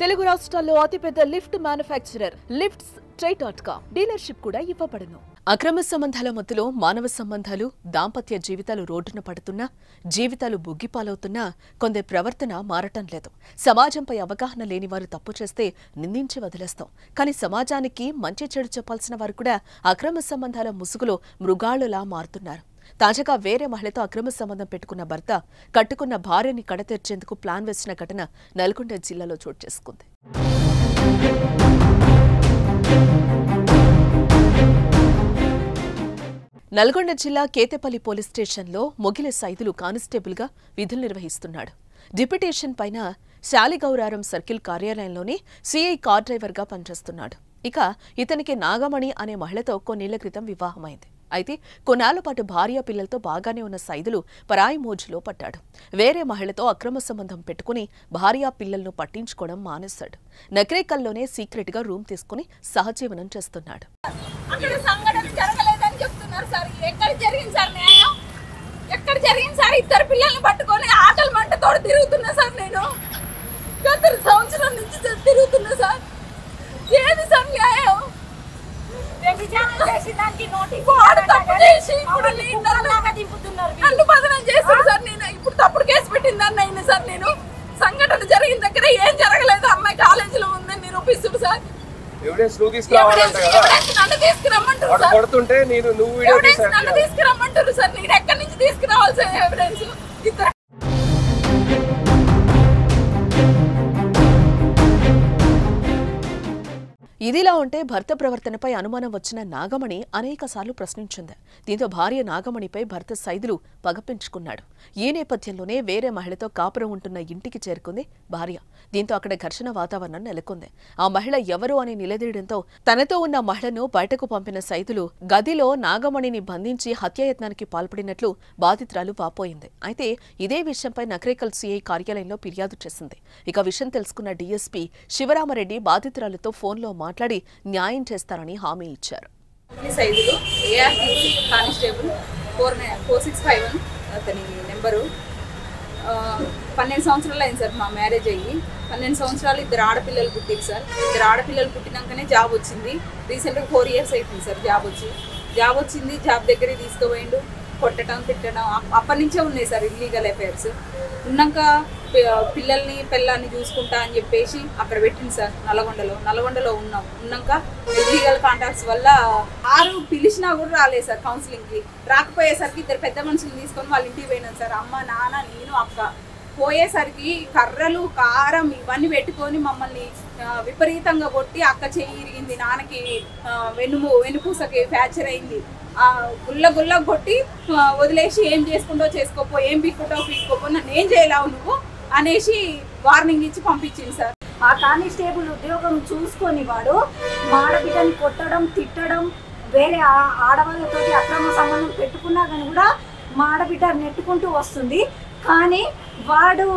తెలుగు రాష్ట్రాల్లో అతిపెద్ద lift manufacturer lifts ట్రై.com dealership కూడా ఇవ్వబడును. అక్రమ సంబంధాల మధ్యలో మానవ సంబంధాలు, దాంపత్య జీవితాలు రోడ్డున పడుతున్నా, జీవితాలు బుగ్గిపాలవుతున్నా కొందరి ప్రవర్తన మారటం లేదు. సమాజంపై అవగాహన లేని వారు తప్పు చేస్తే నిందించి వదిలేస్తాం. కానీ సమాజానికి మంచి చెడు చెప్పాల్సిన వారు కూడా అక్రమ సంబంధాల ముసుగులో మృగాళులా మారుతున్నారు. తాజాగా వేరే మహిళతో అక్రమ సంబంధం పెట్టుకున్న భర్త కట్టుకున్న భార్యని కడతీర్చేందుకు ప్లాన్ వేసిన ఘటన నల్గొండ జిల్లాలో చోటు చేసుకుంది. నల్గొండ జిల్లా కేతేపల్లి పోలీస్ స్టేషన్లో మొగిలి సైదులు కానిస్టేబుల్గా విధులు నిర్వహిస్తున్నాడు. డిప్యూటేషన్ పైన శాలిగౌరారం సర్కిల్ కార్యాలయంలోనే సీఐ కార్ డ్రైవర్గా పనిచేస్తున్నాడు. ఇక ఇతనికి నాగమణి అనే మహిళతో కొన్నేళ్ల క్రితం వివాహమైంది. అయితే కొన్నాళ్ల పాటు భార్య పిల్లలతో బాగానే ఉన్న సైదులు పరాయి మోజులో పడ్డాడు. వేరే మహిళతో అక్రమ సంబంధం పెట్టుకుని భార్య పిల్లలను పట్టించుకోవడం మానేశాడు. నకరేకల్లోనే సీక్రెట్ గా రూమ్ తీసుకుని సహజీవనం చేస్తున్నాడు. ఇద్దరు పిల్లల్ని పట్టుకొని ఆకలి మంటతో తిరుగుతున్నా సార్. నేను గత సంవత్సరం నుంచి తిరుగుతున్నా సార్. ఏది సార్ న్యాయం? ఇప్పుడు తప్పుడు కేసు పెట్టిందని అయినా సార్. నేను సంఘటన జరిగిన దగ్గర ఏం జరగలేదు, అమ్మాయి కాలేజీలో ఉందని నిరూపిస్తుంది సార్. నన్ను తీసుకురమ్మంటారు సార్. నేను ఎక్కడి నుంచి తీసుకురావాల్సిన ఎవిడెన్స్? ఇదిలా ఉంటే భర్త ప్రవర్తనపై అనుమానం వచ్చిన నాగమణి అనేకసార్లు ప్రశ్నించింది. దీంతో భార్య నాగమణిపై భర్త సైదులు పగపించుకున్నాడు. ఈ నేపథ్యంలోనే వేరే మహిళతో కాపురం ఉంటున్న ఇంటికి చేరుకుంది భార్య. దీంతో అక్కడ ఘర్షణ వాతావరణం నెలకొంది. ఆ మహిళ ఎవరు అని నిలదీయడంతో తనతో ఉన్న మహిళను బయటకు పంపిన సైదులు గదిలో నాగమణిని బంధించి హత్యాయత్నానికి పాల్పడినట్లు బాధితురాలు వాపోయింది. అయితే ఇదే విషయంపై నకరేకల్ సీఐ కార్యాలయంలో ఫిర్యాదు చేసింది. ఇక విషయం తెలుసుకున్న డీఎస్పీ శివరామరెడ్డి బాధితురాలతో ఫోన్లో మాట్లాడి న్యాయం చేస్తారని హామీ ఇచ్చారు. కానిస్టేబుల్ 4651 అతని నెంబరు. 12 సంవత్సరాలు అయింది సార్ మా మ్యారేజ్ అయ్యి. 12 సంవత్సరాలు ఇద్దరు ఆడపిల్లలు పుట్టింది సార్. ఇద్దరు ఆడపిల్లలు పుట్టినాకనే జాబ్ వచ్చింది. రీసెంట్గా 4 years అవుతుంది సార్ జాబ్ వచ్చింది. జాబ్ దగ్గరికి తీసుకుపోయిండు. కొట్టడం, తిట్టడం అప్పటి నుంచే ఉన్నాయి సార్ ఇల్లీగల్ అఫైర్స్. ఉన్నాక పిల్లల్ని పిల్లాన్ని చూసుకుంటా అని చెప్పేసి అక్కడ పెట్టింది సార్. నల్గొండలో ఉన్నాక ఇల్లీగల్ కాంటాక్ట్స్ వల్ల 6 పిలిచినా కూడా రాలేదు సార్ కౌన్సిలింగ్కి. రాకపోయేసరికి ఇద్దరు పెద్ద మనుషులు తీసుకొని వాళ్ళ ఇంటికి పోయినాను సార్. అమ్మ, నాన్న, నేను, అక్క. పోయేసరికి కర్రలు, కారం ఇవన్నీ పెట్టుకొని మమ్మల్ని విపరీతంగా కొట్టి అక్క చెయ్యి ఇరిగింది, నాన్నకి వెనుపూసకి ఫ్రాక్చర్ అయింది. గుల్ల కొట్టి వదిలేసి ఏం చేసుకుంటో చేసుకోపో, ఏం పీక్కోపో, నన్ను ఏం చేయలేవు నువ్వు అనేసి వార్నింగ్ ఇచ్చి పంపించింది సార్. ఆ కానిస్టేబుల్ ఉద్యోగం చూసుకొని వాడు మా ఆడబిడ్డని కొట్టడం, తిట్టడం, వేరే ఆడవాళ్ళతోటి అక్రమ సంబంధం పెట్టుకున్నా కానీ కూడా మా ఆడబిడ్డ నెట్టుకుంటూ వస్తుంది. కానీ వాడు